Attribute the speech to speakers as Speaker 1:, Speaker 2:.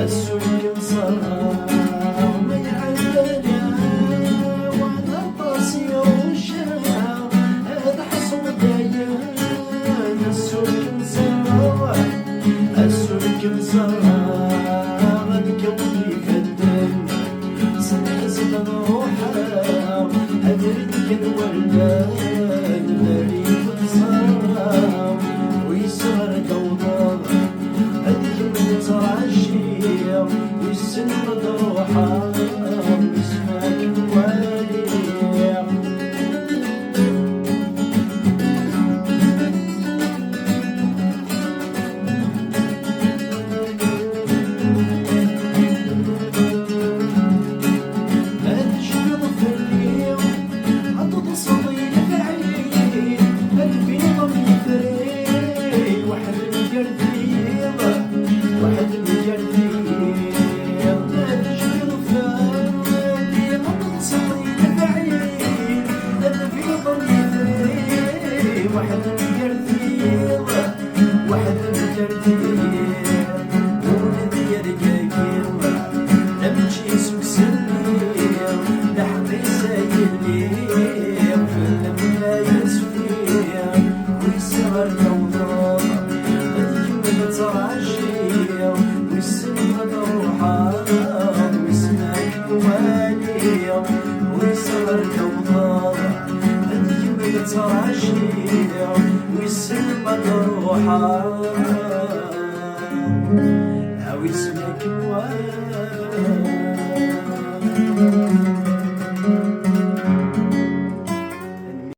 Speaker 1: السوق انصرام يعلنا وانا طاسي وشام هذا حصل داير السوق انصرام السوق انصرام الكون يفدن سنحسب روحها هدرتك الولدان غريب انصرام ويسهر دوضة هذيك من تعشية والسن روحها اسمك الوالي واحد مقردير واحد مقردير ولد يرقاقير نمشي سوق سلير لحظي سايلير فيلم لا يسفير ويسهر كوضر اليوم ترعشير ويسمى روحه ويسمعك موالير ويسهر كوضر اليوم ترعشير ويسمى روحه أو اسمك موالي